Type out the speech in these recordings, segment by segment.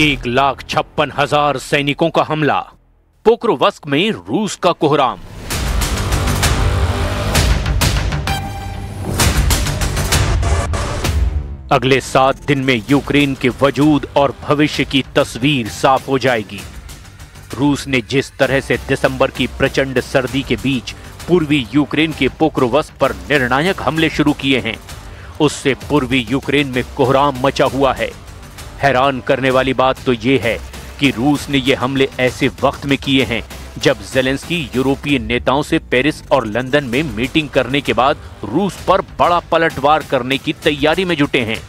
1,56,000 सैनिकों का हमला, पोक्रोवस्क में रूस का कोहराम। अगले 7 दिन में यूक्रेन के वजूद और भविष्य की तस्वीर साफ हो जाएगी। रूस ने जिस तरह से दिसंबर की प्रचंड सर्दी के बीच पूर्वी यूक्रेन के पोक्रोवस्क पर निर्णायक हमले शुरू किए हैं, उससे पूर्वी यूक्रेन में कोहराम मचा हुआ है। हैरान करने वाली बात तो ये है कि रूस ने ये हमले ऐसे वक्त में किए हैं जब ज़ेलेंस्की यूरोपीय नेताओं से पेरिस और लंदन में मीटिंग करने के बाद रूस पर बड़ा पलटवार करने की तैयारी में जुटे हैं।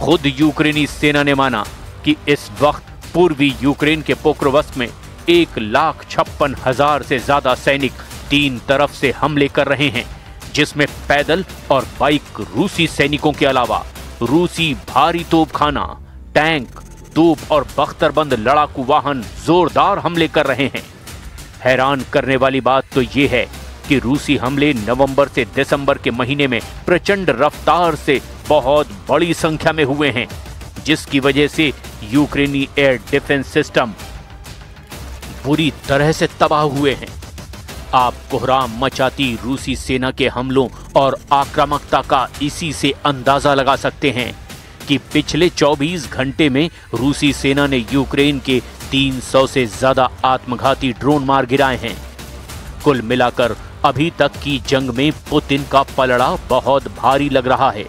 खुद यूक्रेनी सेना ने माना कि इस वक्त पूर्वी यूक्रेन के पोक्रोवस्क में 1,56,000 से ज्यादा सैनिक 3 तरफ से हमले कर रहे हैं, जिसमें पैदल और बाइक रूसी सैनिकों के अलावा रूसी भारी तोपखाना, टैंक, तोप और बख्तरबंद लड़ाकू वाहन जोरदार हमले कर रहे हैं। हैरान करने वाली बात तो ये है कि रूसी हमले नवंबर से दिसंबर के महीने में प्रचंड रफ्तार से बहुत बड़ी संख्या में हुए हैं, जिसकी वजह से यूक्रेनी एयर डिफेंस सिस्टम बुरी तरह से तबाह हुए हैं। आप कोहराम मचाती रूसी सेना के हमलों और आक्रामकता का इसी से अंदाजा लगा सकते हैं कि पिछले 24 घंटे में रूसी सेना ने यूक्रेन के 300 से ज्यादा आत्मघाती ड्रोन मार गिराए हैं। कुल मिलाकर अभी तक की जंग में पुतिन का पलड़ा बहुत भारी लग रहा है,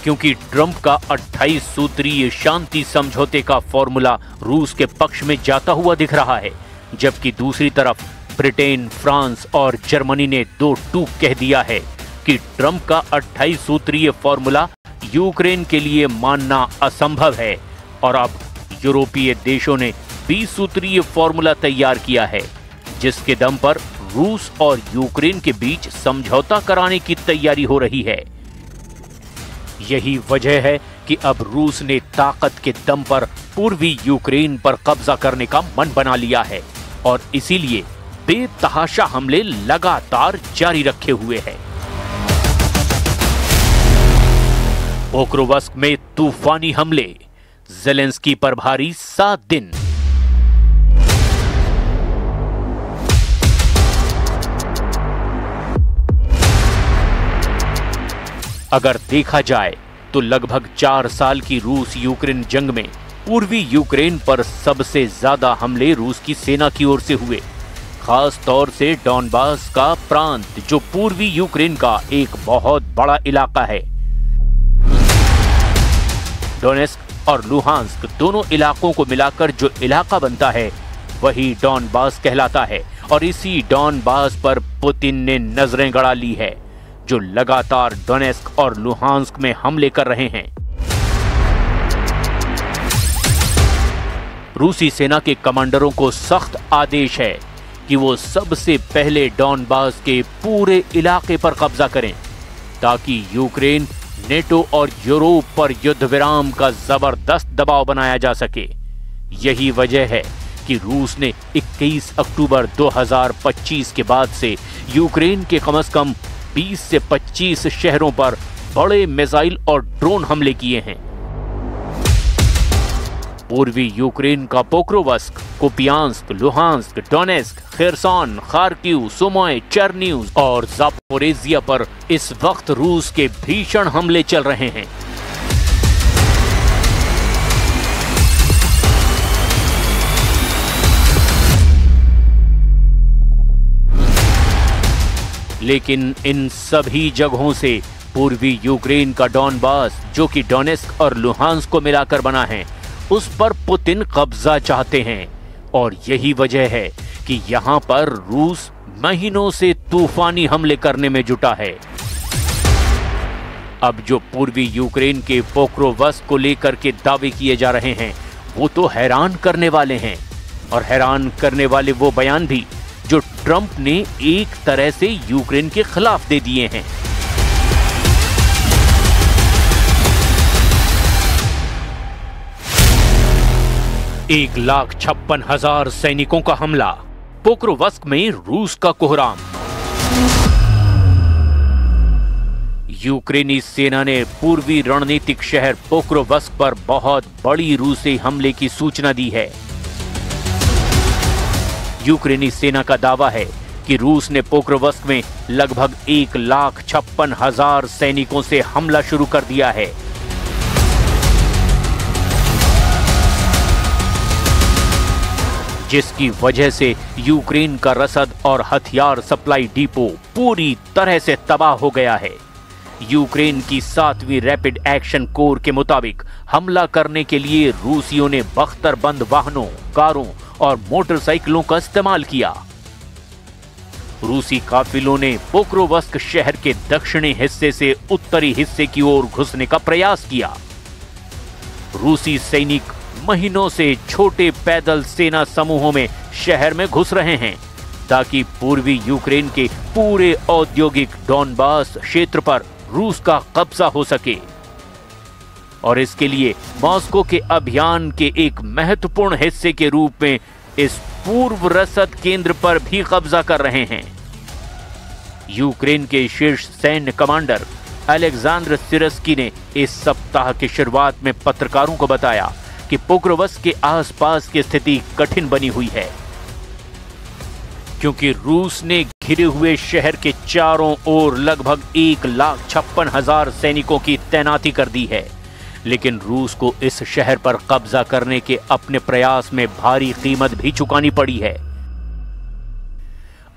क्योंकि ट्रंप का 28 सूत्रीय शांति समझौते का फॉर्मूला रूस के पक्ष में जाता हुआ दिख रहा है, जबकि दूसरी तरफ ब्रिटेन, फ्रांस और जर्मनी ने 2 टूक कह दिया है कि ट्रंप का 28 सूत्रीय फॉर्मूला यूक्रेन के लिए मानना असंभव है और अब यूरोपीय देशों ने 20 सूत्रीय फॉर्मूला तैयार किया है, जिसके दम पर रूस और यूक्रेन के बीच समझौता कराने की तैयारी हो रही है। यही वजह है कि अब रूस ने ताकत के दम पर पूर्वी यूक्रेन पर कब्जा करने का मन बना लिया है और इसीलिए बेतहाशा हमले लगातार जारी रखे हुए हैं। पोक्रोवस्क में तूफानी हमले, ज़ेलेंस्की पर भारी 7 दिन। अगर देखा जाए तो लगभग 4 साल की रूस यूक्रेन जंग में पूर्वी यूक्रेन पर सबसे ज्यादा हमले रूस की सेना की ओर से हुए, खास तौर से डॉनबास का प्रांत जो पूर्वी यूक्रेन का एक बहुत बड़ा इलाका है। डोनेस्क और लुहांस्क दोनों इलाकों को मिलाकर जो इलाका बनता है वही डॉनबास कहलाता है और इसी डॉनबास पर पुतिन ने नजरें गड़ा ली है, जो लगातार डोनेस्क और लुहांस्क में हमले कर रहे हैं। रूसी सेना के कमांडरों को सख्त आदेश है कि वो सबसे पहले डॉनबास के पूरे इलाके पर कब्जा करें, ताकि यूक्रेन, नेटो और यूरोप पर युद्ध विराम का जबरदस्त दबाव बनाया जा सके। यही वजह है कि रूस ने 21 अक्टूबर 2025 के बाद से यूक्रेन के कम से कम 20 से 25 शहरों पर बड़े मिसाइल और ड्रोन हमले किए हैं। पूर्वी यूक्रेन का Pokrovsk, Kupiansk, Luhansk, Donetsk, Kherson, Kharkiv, Sumy, Chernihiv और जापोरेजिया पर इस वक्त रूस के भीषण हमले चल रहे हैं। लेकिन इन सभी जगहों से पूर्वी यूक्रेन का डॉनबास, जो कि डोनेस्क और लुहांस्क को मिलाकर बना है, उस पर पुतिन कब्जा चाहते हैं और यही वजह है कि यहां पर रूस महीनों से तूफानी हमले करने में जुटा है। अब जो पूर्वी यूक्रेन के पोक्रोवस्क को लेकर के दावे किए जा रहे हैं वो तो हैरान करने वाले हैं, और हैरान करने वाले वो बयान भी जो ट्रंप ने एक तरह से यूक्रेन के खिलाफ दे दिए हैं। एक 1,56,000 सैनिकों का हमला, पोक्रोवस्क में रूस का कोहराम। यूक्रेनी सेना ने पूर्वी रणनीतिक शहर पोक्रोवस्क पर बहुत बड़ी रूसी हमले की सूचना दी है। यूक्रेनी सेना का दावा है कि रूस ने पोक्रोवस्क में लगभग 1,56,000 सैनिकों से हमला शुरू कर दिया है। जिसकी वजह से यूक्रेन का रसद और हथियार सप्लाई डिपो पूरी तरह से तबाह हो गया है। यूक्रेन की 7वीं रैपिड एक्शन कोर के मुताबिक हमला करने के लिए रूसियों ने बख्तरबंद वाहनों, कारों और मोटरसाइकिलों का इस्तेमाल किया। रूसी काफिलों ने पोक्रोवस्क शहर के दक्षिणी हिस्से से उत्तरी हिस्से की ओर घुसने का प्रयास किया। रूसी सैनिक महीनों से छोटे पैदल सेना समूहों में शहर में घुस रहे हैं ताकि पूर्वी यूक्रेन के पूरे औद्योगिक डॉनबास क्षेत्र पर रूस का कब्जा हो सके और इसके लिए मॉस्को के अभियान के एक महत्वपूर्ण हिस्से के रूप में इस पूर्व रसद केंद्र पर भी कब्जा कर रहे हैं। यूक्रेन के शीर्ष सैन्य कमांडर अलेक्जेंडर सिरस्की ने इस सप्ताह की शुरुआत में पत्रकारों को बताया कि पोक्रोवस्क के आसपास की स्थिति कठिन बनी हुई है क्योंकि रूस ने घिरे हुए शहर के चारों ओर लगभग 1,56,000 सैनिकों की तैनाती कर दी है। लेकिन रूस को इस शहर पर कब्जा करने के अपने प्रयास में भारी कीमत भी चुकानी पड़ी है।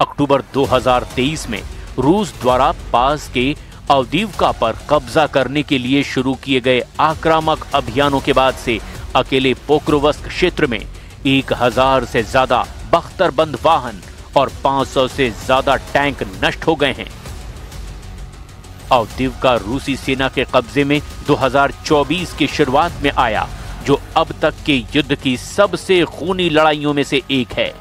अक्टूबर 2023 में रूस द्वारा पास के अवदीवका पर कब्जा करने के लिए शुरू किए गए आक्रामक अभियानों के बाद से अकेले पोक्रोवस्क क्षेत्र में 1,000 से ज्यादा बख्तरबंद वाहन और 500 से ज्यादा टैंक नष्ट हो गए हैं। अवदीवका रूसी सेना के कब्जे में 2024 की शुरुआत में आया, जो अब तक के युद्ध की सबसे खूनी लड़ाइयों में से एक है।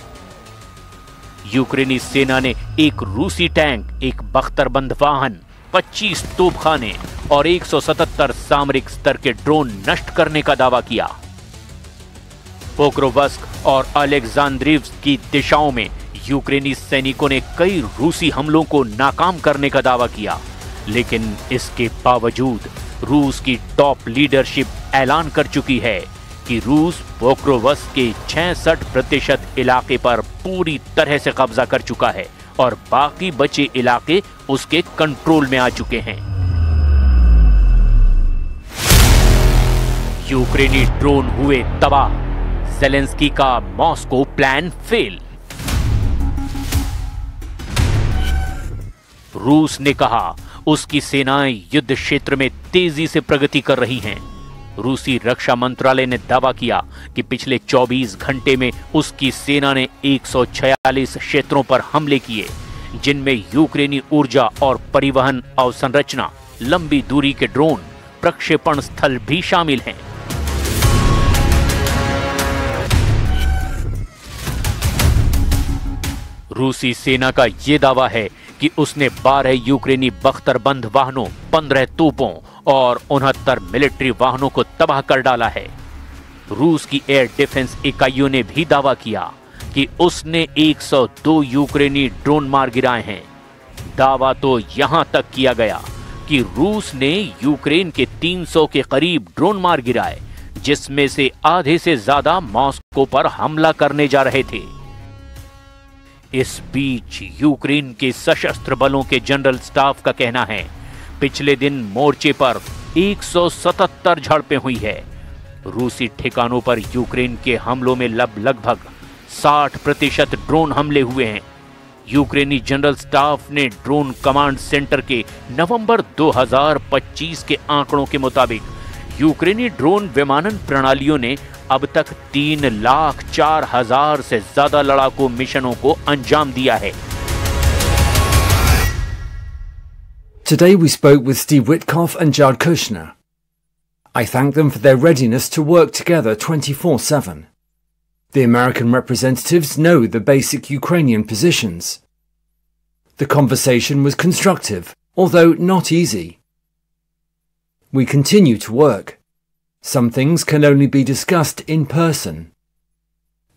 यूक्रेनी सेना ने एक रूसी टैंक, एक बख्तरबंद वाहन, 25 तोपखाने और 177 सामरिक स्तर के ड्रोन नष्ट करने का दावा किया। पोक्रोवस्क और अलेक्जेंड्रिव्स्क की दिशाओं में यूक्रेनी सैनिकों ने कई रूसी हमलों को नाकाम करने का दावा किया, लेकिन इसके बावजूद रूस की टॉप लीडरशिप ऐलान कर चुकी है कि रूस पोक्रोवस्क के 66% इलाके पर पूरी तरह से कब्जा कर चुका है और बाकी बचे इलाके उसके कंट्रोल में आ चुके हैं। यूक्रेनी ड्रोन हुए तबाह, ज़ेलेंस्की का मॉस्को प्लान फेल। रूस ने कहा उसकी सेनाएं युद्ध क्षेत्र में तेजी से प्रगति कर रही हैं। रूसी रक्षा मंत्रालय ने दावा किया कि पिछले 24 घंटे में उसकी सेना ने 146 क्षेत्रों पर हमले किए, जिनमें यूक्रेनी ऊर्जा और परिवहन अवसंरचना, लंबी दूरी के ड्रोन, प्रक्षेपण स्थल भी शामिल हैं। रूसी सेना का यह दावा है कि उसने 12 यूक्रेनी बख्तरबंद वाहनों, 15 तोपों और 69 मिलिट्री वाहनों को तबाह कर डाला है। रूस की एयर डिफेंस इकाइयों ने भी दावा किया कि उसने 102 यूक्रेनी ड्रोन मार गिराए हैं। दावा तो यहां तक किया गया कि रूस ने यूक्रेन के 300 के करीब ड्रोन मार गिराए, जिसमें से आधे से ज्यादा मॉस्को पर हमला करने जा रहे थे। इस बीच यूक्रेन के सशस्त्र बलों के जनरल स्टाफ का कहना है पिछले दिन मोर्चे पर 177 झड़पें हुई है। रूसी ठिकानों पर यूक्रेन के हमलों में लगभग 60% ड्रोन हमले हुए हैं। यूक्रेनी जनरल स्टाफ ने ड्रोन कमांड सेंटर के नवंबर 2025 के आंकड़ों के मुताबिक यूक्रेनी ड्रोन विमानन प्रणालियों ने अब तक 3,04,000 से ज्यादा लड़ाकू मिशनों को अंजाम दिया है। Today we spoke with Steve Witkoff and Jared Kushner. I thank them for their readiness to work together 24/7. The American representatives know the basic Ukrainian positions. The conversation was constructive, although not easy. We continue to work. Some things can only be discussed in person.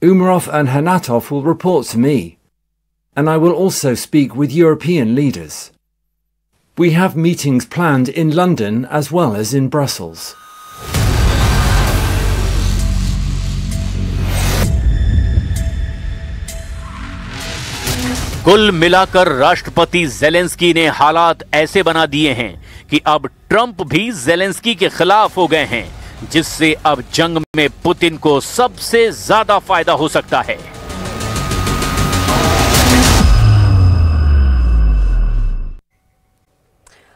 Umarov and Hanatov will report to me, and I will also speak with European leaders. We have meetings planned in London as well as in Brussels. कुल मिलाकर राष्ट्रपति Zelensky ने हालात ऐसे बना दिए हैं कि अब ट्रंप भी ज़ेलेंस्की के खिलाफ हो गए हैं, जिससे अब जंग में पुतिन को सबसे ज्यादा फायदा हो सकता है।